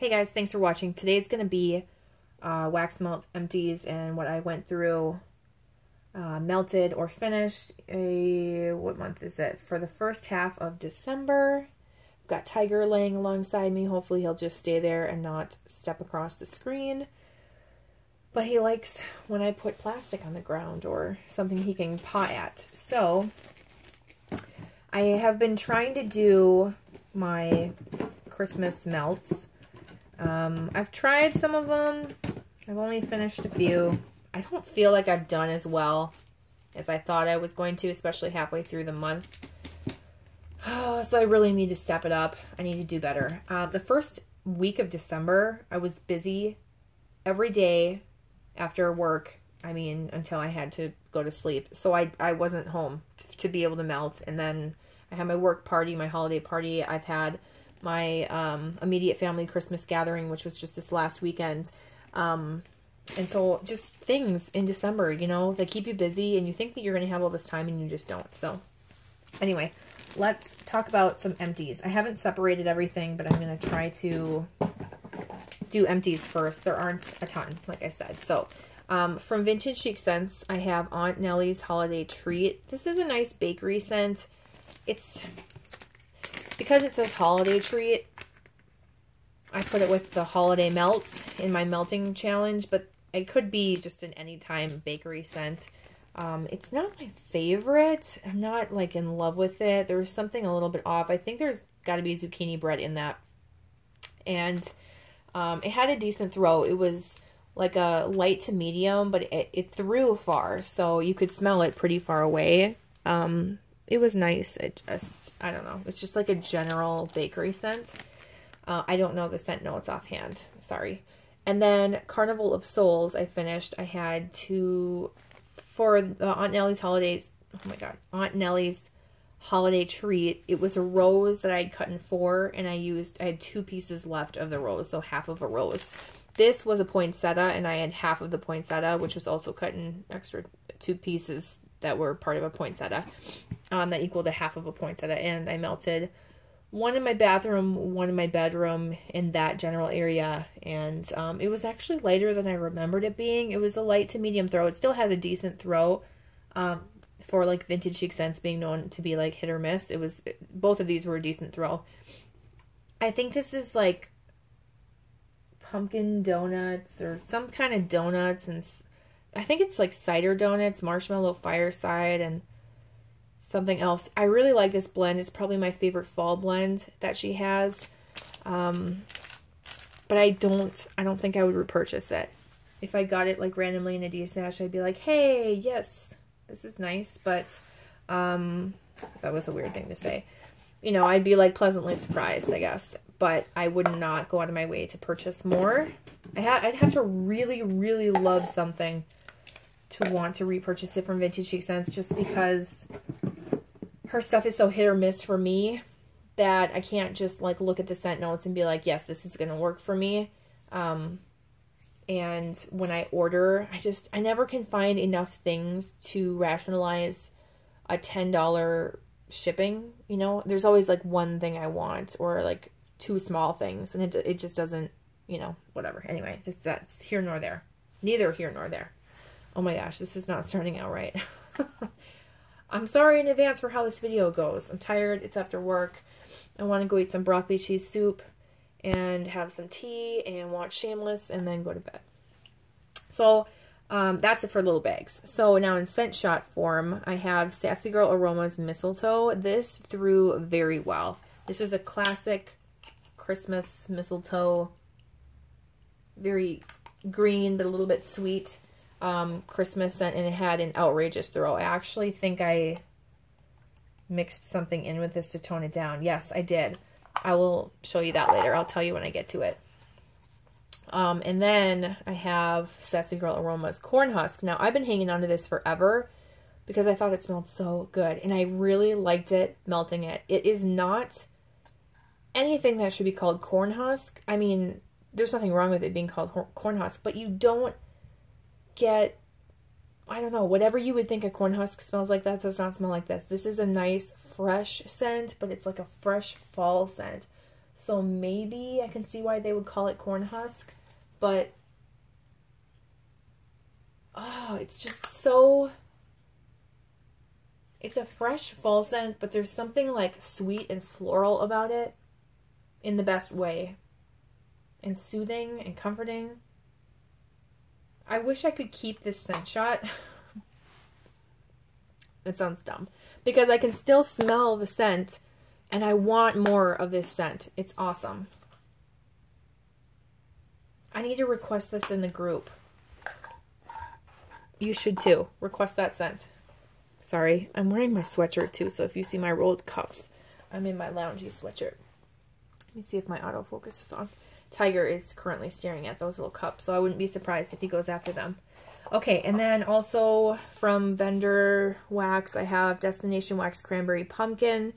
Hey guys, thanks for watching. Today's going to be wax melt empties and what I went through, melted or finished. What month is it? For the first half of December. I've got Tiger laying alongside me. Hopefully he'll just stay there and not step across the screen. But he likes when I put plastic on the ground or something he can paw at. So I have been trying to do my Christmas melts. I've tried some of them. I've only finished a few. I don't feel like I've done as well as I thought I was going to, especially halfway through the month. So I really need to step it up. I need to do better. The first week of December, I was busy every day after work. I mean, until I had to go to sleep. So I wasn't home to be able to melt. And then I had my work party, my holiday party. I've had my immediate family Christmas gathering, which was just this last weekend. And so just things in December, you know, they keep you busy and you think that you're going to have all this time and you just don't. So anyway, let's talk about some empties. I haven't separated everything, but I'm going to try to do empties first. There aren't a ton, like I said. So from Vintage Chic Scents, I have Aunt Nellie's Holiday Treat. This is a nice bakery scent. Because it says holiday treat, I put it with the holiday melts in my melting challenge, but it could be just an anytime bakery scent. It's not my favorite. I'm not like in love with it. There's something a little bit off. I think there's got to be zucchini bread in that. And it had a decent throw. It was like a light to medium, but it threw far, so you could smell it pretty far away. It was nice. It just, I don't know. It's just like a general bakery scent. I don't know the scent notes offhand. Sorry. And then Carnival of Souls, I finished. I had to, for the Aunt Nellie's Holidays, oh my God, Aunt Nellie's Holiday Treat. It was a rose that I'd cut in 4, and I had 2 pieces left of the rose, so half of a rose. This was a poinsettia, and I had half of the poinsettia, which was also cut in extra 2 pieces that were part of a poinsettia. That equaled a half of a poinsettia, and I melted one in my bathroom, one in my bedroom, in that general area, and it was actually lighter than I remembered it being. It was a light to medium throw. It still has a decent throw for like Vintage Chic Scents being known to be like hit or miss. Both of these were a decent throw. I think this is like pumpkin donuts or some kind of donuts, and I think it's like cider donuts, marshmallow fireside, and something else. I really like this blend. It's probably my favorite fall blend that she has. But I don't think I would repurchase it. If I got it like randomly in a D-stash, I'd be like, hey, yes, this is nice. But that was a weird thing to say. You know, I'd be like pleasantly surprised, I guess. But I would not go out of my way to purchase more. I'd have to really, really love something to want to repurchase it from Vintage Chic Scents, just because her stuff is so hit or miss for me that I can't just like look at the scent notes and be like, yes, this is going to work for me. And when I order, I never can find enough things to rationalize a $10 shipping. You know, there's always like one thing I want, or like 2 small things, and it just doesn't, you know, whatever. Anyway, that's here nor there. Neither here nor there. Oh my gosh, this is not starting out right. I'm sorry in advance for how this video goes. I'm tired. It's after work. I want to go eat some broccoli cheese soup and have some tea and watch Shameless and then go to bed. So that's it for little bags. So now in scent shot form, I have Sassy Girl Aromas Mistletoe. This threw very well. This is a classic Christmas mistletoe. Very green, but a little bit sweet. Christmas scent, and it had an outrageous throw. I actually think I mixed something in with this to tone it down. Yes, I did. I will show you that later. I'll tell you when I get to it. And then I have Sassy Girl Aromas Corn Husk. Now, I've been hanging on to this forever because I thought it smelled so good, and I really liked it melting it. It is not anything that should be called corn husk. I mean, there's nothing wrong with it being called corn husk, but you don't get, I don't know, whatever you would think a corn husk smells like, that does not smell like this. This is a nice fresh scent, but it's like a fresh fall scent. So maybe I can see why they would call it corn husk, but oh, it's just so, it's a fresh fall scent, but there's something like sweet and floral about it in the best way, and soothing and comforting. I wish I could keep this scent shot. It sounds dumb, because I can still smell the scent and I want more of this scent. It's awesome. I need to request this in the group. You should too. Request that scent. Sorry, I'm wearing my sweatshirt too, so if you see my rolled cuffs, I'm in my loungy sweatshirt. Let me see if my autofocus is on. Tiger is currently staring at those little cups, so I wouldn't be surprised if he goes after them. Okay, and then also from Vendor Wax, I have Destination Wax Cranberry Pumpkin.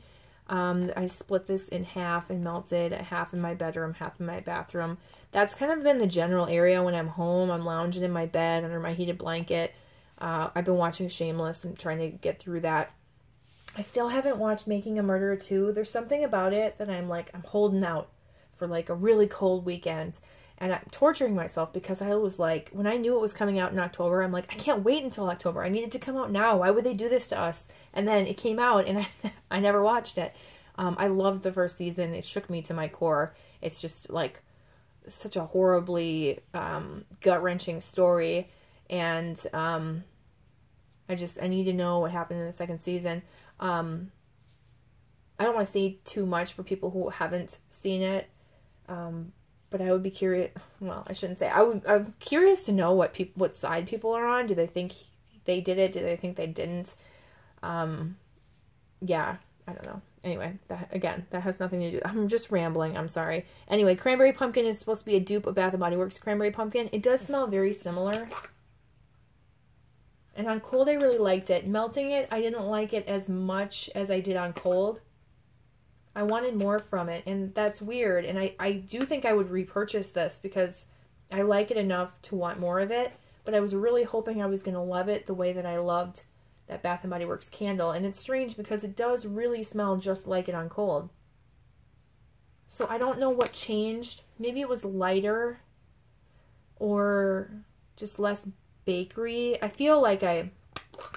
I split this in half and melted half in my bedroom, half in my bathroom. That's kind of been the general area when I'm home. I'm lounging in my bed under my heated blanket. I've been watching Shameless and trying to get through that. I still haven't watched Making a Murderer 2. There's something about it that I'm holding out for like a really cold weekend. And I'm torturing myself because I was like, when I knew it was coming out in October, I'm like, I can't wait until October. I need it to come out now. Why would they do this to us? And then it came out and I never watched it. I loved the first season. It shook me to my core. It's just like such a horribly gut-wrenching story. And I need to know what happened in the second season. I don't want to say too much for people who haven't seen it. But I would be curious. Well, I shouldn't say. I'm curious to know what side people are on. Do they think they did it? Do they think they didn't? Yeah, I don't know. Anyway, that has nothing to do. I'm just rambling. I'm sorry. Anyway, Cranberry Pumpkin is supposed to be a dupe of Bath & Body Works Cranberry Pumpkin. It does smell very similar. And on cold, I really liked it. Melting it, I didn't like it as much as I did on cold. I wanted more from it, and that's weird. And I do think I would repurchase this because I like it enough to want more of it. But I was really hoping I was going to love it the way that I loved that Bath & Body Works candle. And it's strange because it does really smell just like it on cold. So I don't know what changed. Maybe it was lighter or just less bakery. I feel like I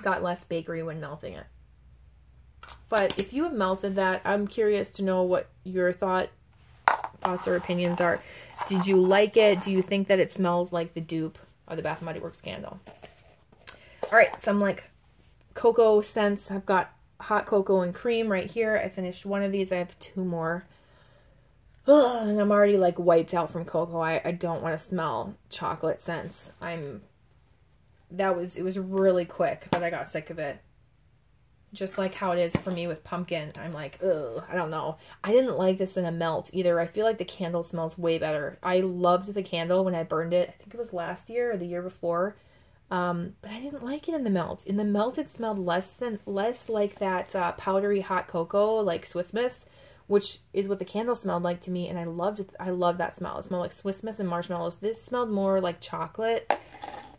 got less bakery when melting it. But if you have melted that, I'm curious to know what your thoughts or opinions are. Did you like it? Do you think that it smells like the dupe of the Bath & Body Works candle? All right, some like cocoa scents. I've got hot cocoa and cream right here. I finished one of these. I have 2 more. Ugh, and I'm already like wiped out from cocoa. I don't want to smell chocolate scents. It was really quick, but I got sick of it. Just like how it is for me with pumpkin. I'm like, ugh, I don't know. I didn't like this in a melt either. I feel like the candle smells way better. I loved the candle when I burned it. I think it was last year or the year before. But I didn't like it in the melt. In the melt, it smelled less like that powdery hot cocoa, like Swiss Miss, which is what the candle smelled like to me. And I loved it. I love that smell. It smelled like Swiss Miss and marshmallows. This smelled more like chocolate,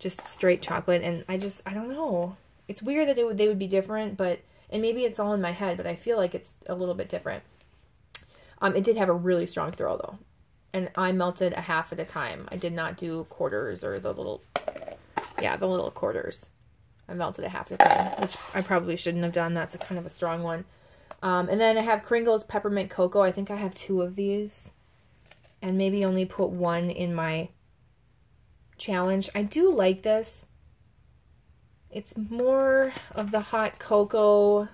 just straight chocolate. And I don't know. It's weird that they would be different, and maybe it's all in my head, but I feel like it's a little bit different. It did have a really strong throw though, and I melted a half at a time. I did not do quarters or the little quarters. I melted a half at a time, which I probably shouldn't have done. That's kind of a strong one. And then I have Kringle's Peppermint Cocoa. I think I have 2 of these, and maybe only put 1 in my challenge. I do like this. It's more of the hot cocoa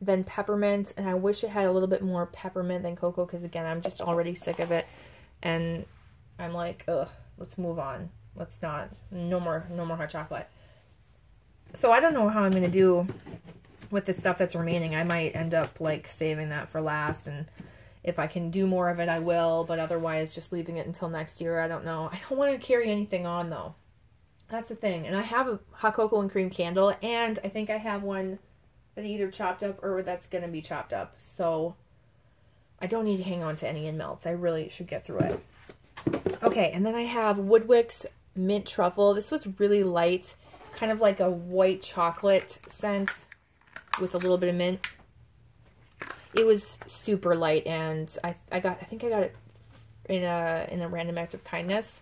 than peppermint, and I wish it had a little bit more peppermint than cocoa, because again, I'm just already sick of it, and I'm like, ugh, let's move on. Let's not, no more hot chocolate. So I don't know how I'm going to do with the stuff that's remaining. I might end up like saving that for last, and if I can do more of it, I will, but otherwise just leaving it until next year. I don't know. I don't want to carry anything on though. That's the thing. And I have a hot cocoa and cream candle, and I think I have one that either chopped up or that's going to be chopped up. So I don't need to hang on to any in melts. I really should get through it. Okay, and then I have Woodwick's Mint Truffle. This was really light, kind of like a white chocolate scent with a little bit of mint. it was super light, and I think I got it in a random act of kindness.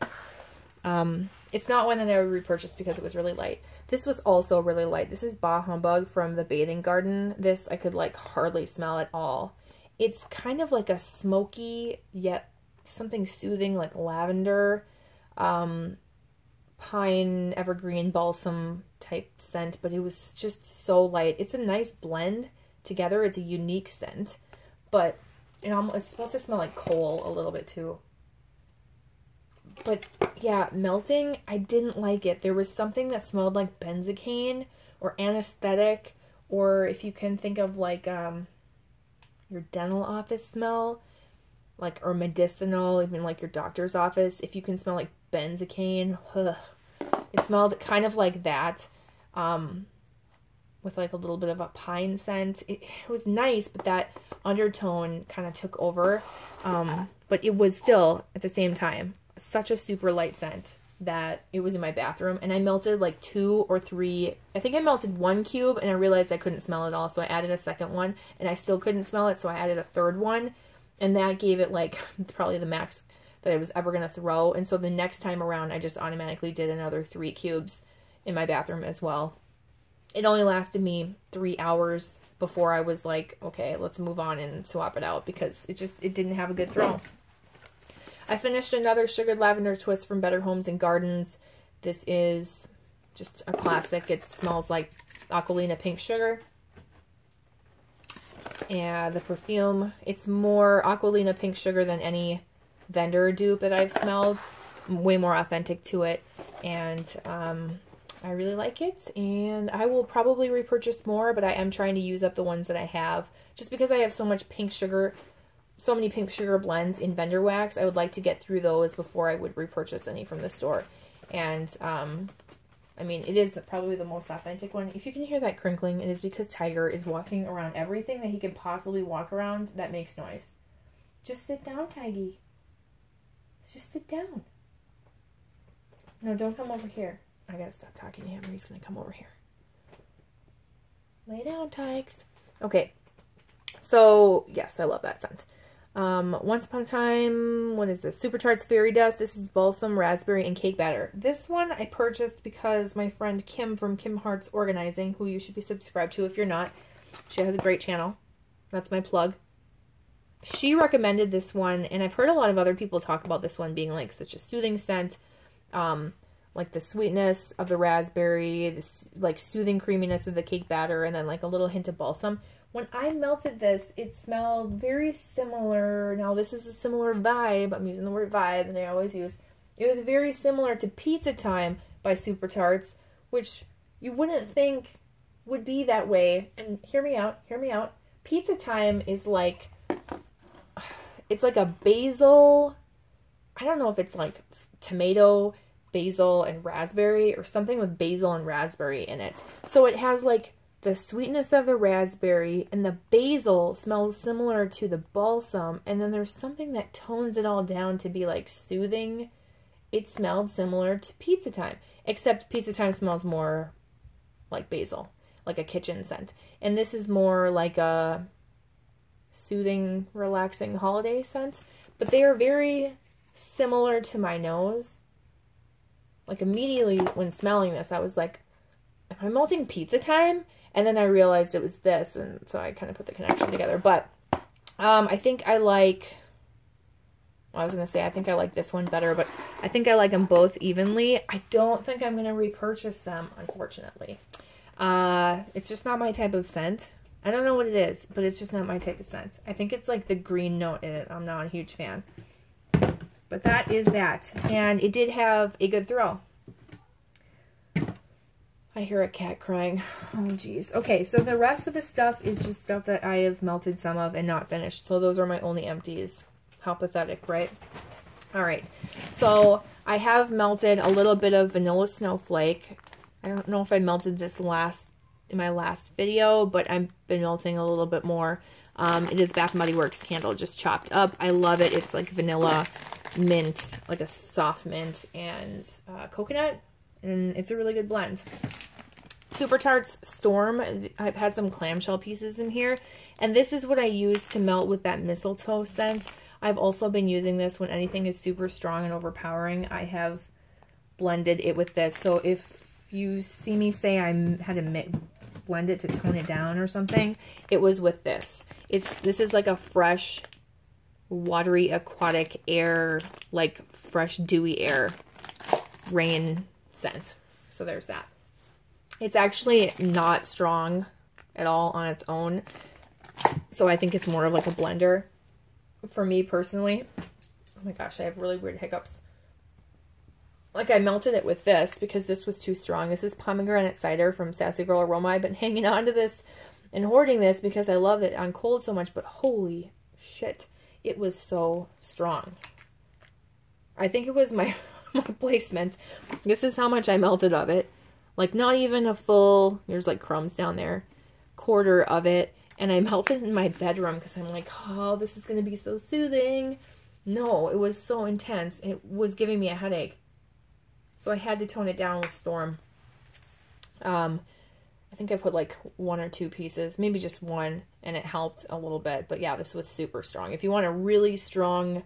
It's not one that I would repurchase because it was really light. This was also really light. This is Bah Humbug from the Bathing Garden. This I could like hardly smell at all. It's kind of like a smoky, yet something soothing like lavender, pine, evergreen, balsam type scent, but it was just so light. It's a nice blend together. It's a unique scent, but it's supposed to smell like coal a little bit too. But yeah, melting, I didn't like it. There was something that smelled like benzocaine or anesthetic, or if you can think of like your dental office smell, like, or medicinal, even like your doctor's office. If you can smell like benzocaine, ugh. It smelled kind of like that, with like a little bit of a pine scent. It was nice, but that undertone kind of took over. But it was still, at the same time, such a super light scent that it was in my bathroom, and I melted like 2 or 3, I think I melted 1 cube, and I realized I couldn't smell it all, so I added a second one, and I still couldn't smell it, so I added a third one, and that gave it like probably the max that I was ever going to throw. And so the next time around, I just automatically did another 3 cubes in my bathroom as well. It only lasted me 3 hours before I was like, okay, let's move on and swap it out, because it didn't have a good throw. I finished another Sugared Lavender Twist from Better Homes and Gardens. This is just a classic. It smells like Aquilina Pink Sugar. And the perfume, it's more Aquilina Pink Sugar than any vendor dupe that I've smelled. Way more authentic to it. And I really like it. And I will probably repurchase more, but I am trying to use up the ones that I have. Just because I have so much pink sugar, so many pink sugar blends in vendor wax, I would like to get through those before I would repurchase any from the store. And, I mean, it is probably the most authentic one. If you can hear that crinkling, it is because Tiger is walking around everything that he can possibly walk around that makes noise. Just sit down, Tiggy. Just sit down. No, don't come over here. I gotta stop talking to him or he's gonna come over here. Lay down, Tiggs. Okay. So, yes, I love that scent. Once Upon a Time, what is this? Supercharged Fairy Dust. This is Balsam, Raspberry, and Cake Batter. This one I purchased because my friend Kim from Kim Hearts Organizing, who you should be subscribed to if you're not. She has a great channel. That's my plug. She recommended this one, and I've heard a lot of other people talk about this one being like such a soothing scent. Like the sweetness of the raspberry, this like soothing creaminess of the cake batter, and then like a little hint of balsam. When I melted this, it smelled very similar. Now, this is a similar vibe. I'm using the word vibe that I always use. It was very similar to Pizza Time by Super Tarts, which you wouldn't think would be that way. And hear me out. Hear me out. Pizza Time is like, it's like a basil. I don't know if it's like tomato, basil, and raspberry, or something with basil and raspberry in it. So it has like the sweetness of the raspberry, and the basil smells similar to the balsam, and then there's something that tones it all down to be like soothing. It smelled similar to Pizza Time, except Pizza Time smells more like basil, like a kitchen scent. And this is more like a soothing, relaxing holiday scent. But they are very similar to my nose. Like immediately when smelling this, I was like, am I melting Pizza Time? And then I realized it was this, and so I kind of put the connection together. But I think I like, well, I was going to say I think I like this one better, but I think I like them both evenly. I don't think I'm going to repurchase them, unfortunately. It's just not my type of scent. I don't know what it is, but it's just not my type of scent. I think it's like the green note in it. I'm not a huge fan. But that is that. And it did have a good throw. I hear a cat crying. Oh, geez. Okay, so the rest of the stuff is just stuff that I have melted some of and not finished. So those are my only empties. How pathetic, right? All right. So I have melted a little bit of Vanilla Snowflake. I don't know if I melted this in my last video, but I've been melting a little bit more. It is Bath & Body Works candle, just chopped up. I love it. It's like vanilla, mint, like a soft mint, and coconut. And it's a really good blend. Super Tarts Storm. I've had some clamshell pieces in here. And this is what I use to melt with that mistletoe scent. I've also been using this when anything is super strong and overpowering. I have blended it with this. So if you see me say I had to blend it to tone it down or something, it was with this. This is like a fresh, watery, aquatic air, like fresh, dewy air, rain scent. So there's that. It's actually not strong at all on its own. So I think it's more of like a blender for me personally. Oh my gosh, I have really weird hiccups. Like I melted it with this because this was too strong. This is pomegranate cider from Sassy Girl Aroma. I've been hanging on to this and hoarding this because I love it on cold so much, but holy shit, it was so strong. I think it was my placement. This is how much I melted of it. Like not even a full, there's like crumbs down there, quarter of it. And I melted in my bedroom because I'm like, oh, this is going to be so soothing. No, it was so intense. It was giving me a headache. So I had to tone it down with Storm. I think I put like 1 or 2 pieces, maybe just 1, and it helped a little bit. But yeah, this was super strong. If you want a really strong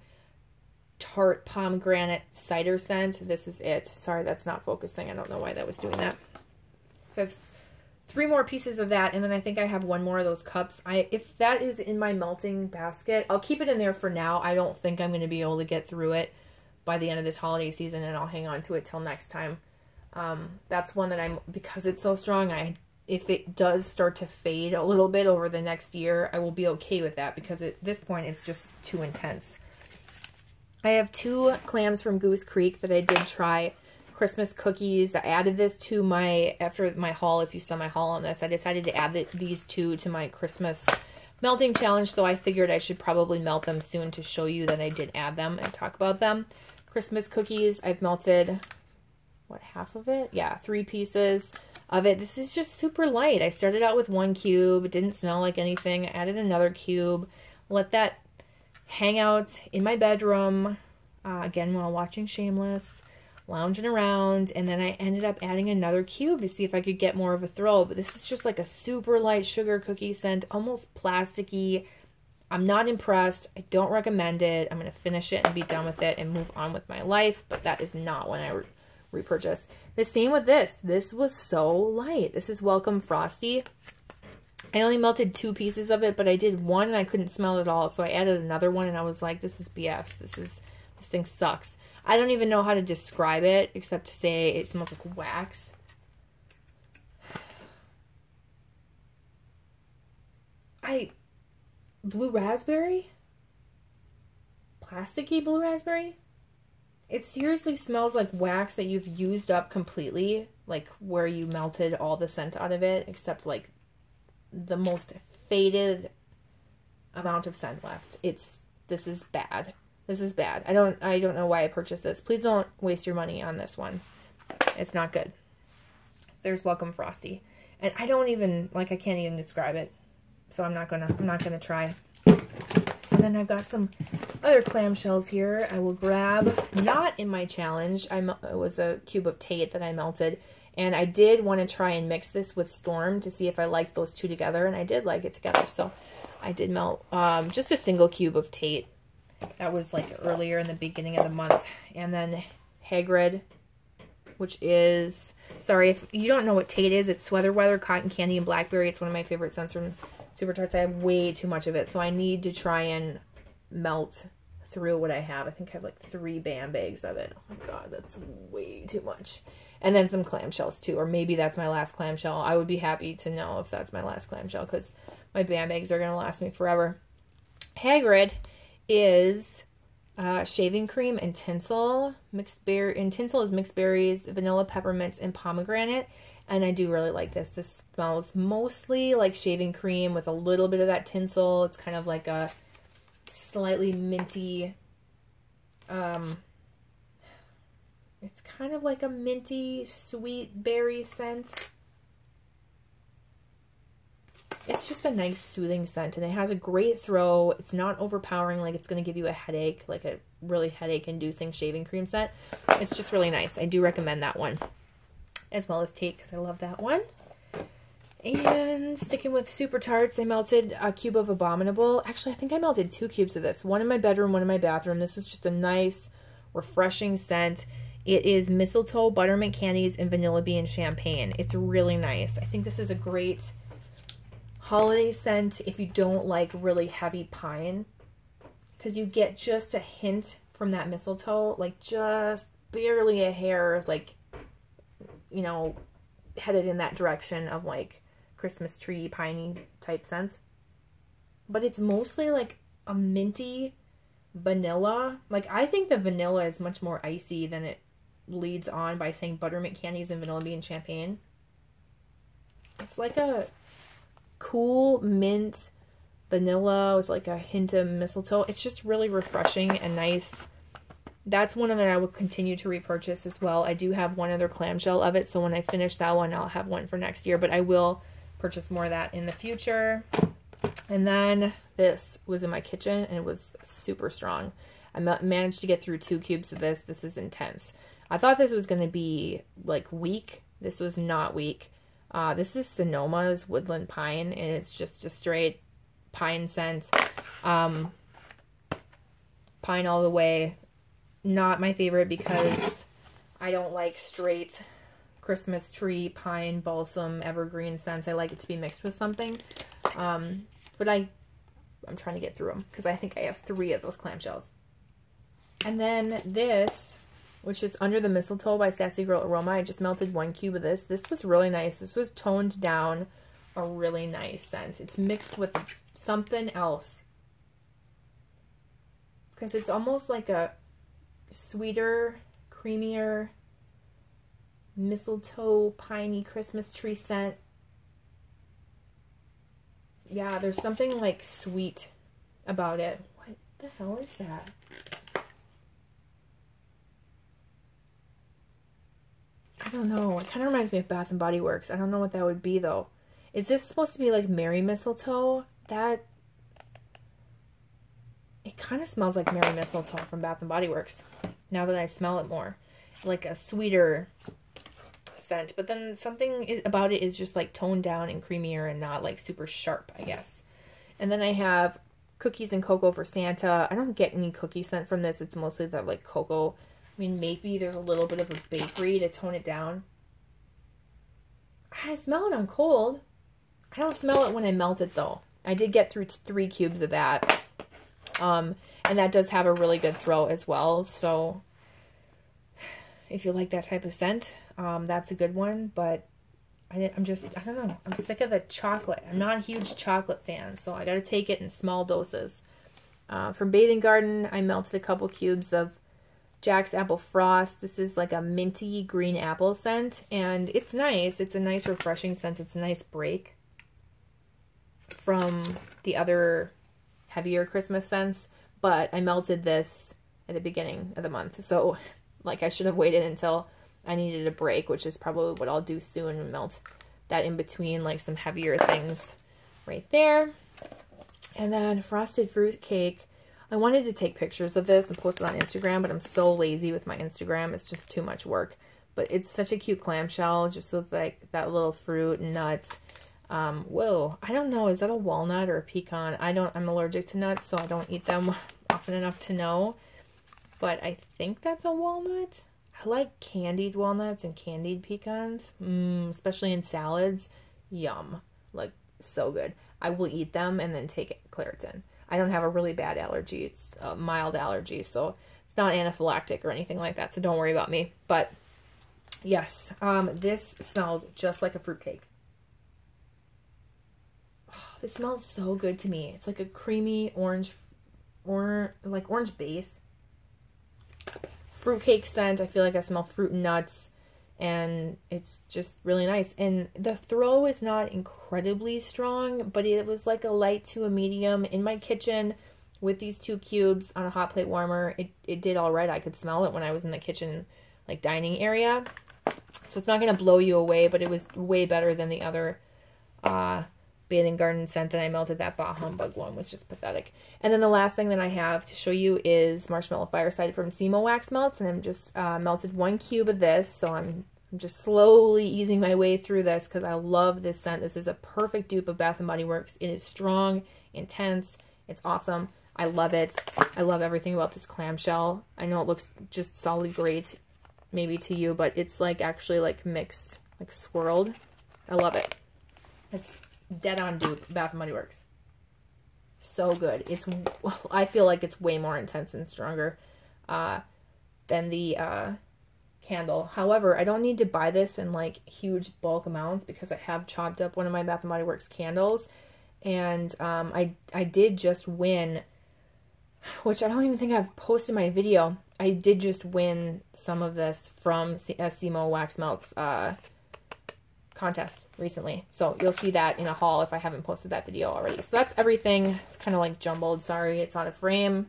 tart pomegranate cider scent, this is it. Sorry, that's not focusing. I don't know why that was doing that. So I have 3 more pieces of that, and then I think I have 1 more of those cups. If that is in my melting basket, I'll keep it in there for now. I don't think I'm going to be able to get through it by the end of this holiday season, and I'll hang on to it till next time. That's one that because it's so strong, if it does start to fade a little bit over the next year, I will be okay with that because at this point it's just too intense. I have 2 clams from Goose Creek that I did try. Christmas cookies. I added this to after my haul. If you saw my haul on this, I decided to add these 2 to my Christmas melting challenge, so I figured I should probably melt them soon to show you that I did add them and talk about them. Christmas cookies, I've melted, what, half of it? Yeah, 3 pieces of it. This is just super light. I started out with 1 cube. It didn't smell like anything. I added another cube. Let that hang out in my bedroom, again, while watching Shameless, lounging around, and then I ended up adding another cube to see if I could get more of a throw. But this is just like a super light sugar cookie scent, almost plasticky. I'm not impressed. I don't recommend it. I'm going to finish it and be done with it and move on with my life, but that is not when I repurchase. The same with this. This was so light. This is Welcome Frosty. I only melted 2 pieces of it, but I did 1 and I couldn't smell it at all, so I added another one and I was like, this is BS. This thing sucks. I don't even know how to describe it except to say it smells like wax. Blue raspberry? Plasticky blue raspberry? It seriously smells like wax that you've used up completely, like where you melted all the scent out of it, except like the most faded amount of scent left. This is bad. This is bad. I don't know why I purchased this. Please don't waste your money on this one. It's not good. There's Welcome Frosty. And I can't even describe it. So I'm not gonna try. And then I've got some other clamshells here. I will grab, not in my challenge. It was a cube of Tate that I melted. And I did want to try and mix this with Storm to see if I liked those 2 together. And I did like it together. So I did melt just a single cube of Tate. That was like earlier in the beginning of the month. And then Hagrid, which is, sorry, if you don't know what Tate is, it's Sweater Weather, Cotton Candy, and Blackberry. It's one of my favorite scents from Super Tarts. I have way too much of it, so I need to try and melt through what I have. I think I have like 3 BAM bags of it. Oh my god, that's way too much. And then some clamshells too, or maybe that's my last clamshell. I would be happy to know if that's my last clamshell because my BAM bags are going to last me forever. Hagrid is shaving cream and tinsel. Tinsel is mixed berries, vanilla, peppermint, and pomegranate. And I do really like this. This smells mostly like shaving cream with a little bit of that tinsel. It's kind of like a slightly minty, it's kind of like a minty, sweet berry scent. It's just a nice, soothing scent, and it has a great throw. It's not overpowering, like it's going to give you a headache, like a really headache-inducing shaving cream scent. It's just really nice. I do recommend that one, as well as Tate, because I love that one. And sticking with Super Tarts, I melted a cube of Abominable. Actually, I think I melted 2 cubes of this. One in my bedroom, one in my bathroom. This was just a nice, refreshing scent. It is mistletoe, buttermint candies, and vanilla bean champagne. It's really nice. I think this is a great holiday scent if you don't like really heavy pine, because you get just a hint from that mistletoe, like just barely a hair, like, you know, headed in that direction of like Christmas tree, piney type scents. But it's mostly like a minty vanilla. Like, I think the vanilla is much more icy than it leads on by saying buttermint candies and vanilla bean champagne. It's like a cool mint vanilla with like a hint of mistletoe. It's just really refreshing and nice. That's one of them I will continue to repurchase as well. I do have one other clamshell of it, so when I finish that one, I'll have one for next year, but I will purchase more of that in the future. And then this was in my kitchen, and it was super strong. I managed to get through 2 cubes of this. This is intense. I thought this was going to be, like, weak. This was not weak. This is Sonoma's Woodland Pine, and it's just a straight pine scent. Pine all the way. Not my favorite because I don't like straight Christmas tree, pine, balsam, evergreen scents. I like it to be mixed with something. But I'm trying to get through them because I think I have 3 of those clamshells. And then this, which is Under the Mistletoe by Sassy Girl Aroma. I just melted 1 cube of this. This was really nice. This was toned down, a really nice scent. It's mixed with something else because it's almost like a sweeter, creamier, mistletoe, piney Christmas tree scent. Yeah, there's something like sweet about it. What the hell is that? I don't know. It kind of reminds me of Bath and Body Works. I don't know what that would be though. Is this supposed to be like Merry Mistletoe? That, it kind of smells like Merry Mistletoe from Bath and Body Works. Now that I smell it more, like a sweeter scent, but then something about it is just like toned down and creamier and not like super sharp, I guess. And then I have Cookies and Cocoa for Santa. I don't get any cookie scent from this. It's mostly that like cocoa. I mean, maybe there's a little bit of a bakery to tone it down. I smell it on cold. I don't smell it when I melt it though. I did get through 3 cubes of that. And that does have a really good throw as well. So if you like that type of scent, that's a good one. But I don't know. I'm sick of the chocolate. I'm not a huge chocolate fan, so I got to take it in small doses. From Bathing Garden, I melted a couple cubes of Jack's Apple Frost. This is like a minty green apple scent, and it's nice. It's a nice refreshing scent. It's a nice break from the other heavier Christmas scents, but I melted this at the beginning of the month, so like I should have waited until I needed a break, which is probably what I'll do soon, and melt that in between like some heavier things right there. And then Frosted Fruit Cake. I wanted to take pictures of this and post it on Instagram, but I'm so lazy with my Instagram. It's just too much work. But it's such a cute clamshell, just with like that little fruit and nuts. Whoa, I don't know. Is that a walnut or a pecan? I'm allergic to nuts, so I don't eat them often enough to know. But I think that's a walnut. I like candied walnuts and candied pecans, especially in salads. Yum. Like, so good. I will eat them and then take Claritin. I don't have a really bad allergy. It's a mild allergy, so it's not anaphylactic or anything like that, so don't worry about me. But yes, this smelled just like a fruitcake. Oh, this smells so good to me. It's like a creamy orange base. Fruitcake scent. I feel like I smell fruit and nuts, and it's just really nice. And the throw is not incredibly strong, but it was like a light to a medium in my kitchen with these 2 cubes on a hot plate warmer. It did all right. I could smell it when I was in the kitchen, like dining area. So it's not going to blow you away, but it was way better than the other Bathing Garden scent that I melted. That Bah Humbug one was just pathetic. And then the last thing that I have to show you is Marshmallow Fireside from Simo Wax Melts, and I'm just melted 1 cube of this, so I'm I'm just slowly easing my way through this because I love this scent. This is a perfect dupe of Bath & Body Works. It is strong, intense, it's awesome. I love it. I love everything about this clamshell. I know it looks just solidly great, maybe to you, but it's like actually like mixed, like swirled. I love it. It's dead on dupe, Bath & Body Works. So good. It's, I feel like it's way more intense and stronger than the candle. However, I don't need to buy this in like huge bulk amounts because I have chopped up one of my Bath & Body Works candles, and I did just win, which I don't even think I've posted my video. I did just win some of this from SEMO Wax Melts contest recently. So you'll see that in a haul if I haven't posted that video already. So that's everything. It's kind of like jumbled. Sorry, it's out of frame.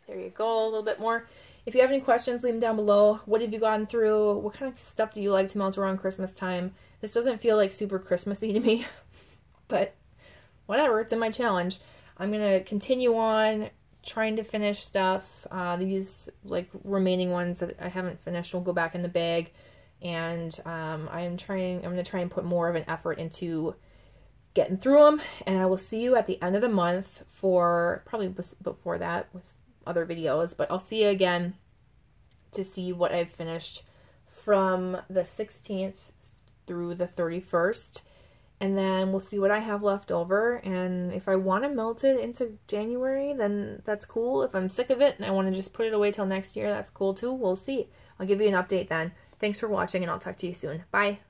There you go, a little bit more. If you have any questions, leave them down below. What have you gone through? What kind of stuff do you like to melt around Christmas time? This doesn't feel like super Christmassy to me, but whatever, it's in my challenge. I'm going to continue on trying to finish stuff. These like remaining ones that I haven't finished will go back in the bag, and I'm going to try and put more of an effort into getting through them, and I will see you at the end of the month for probably before that with other videos, but I'll see you again to see what I've finished from the 16th through the 31st, and then we'll see what I have left over, and if I want to melt it into January, then that's cool. If I'm sick of it and I want to just put it away till next year, that's cool too. We'll see. I'll give you an update then. Thanks for watching, and I'll talk to you soon. Bye.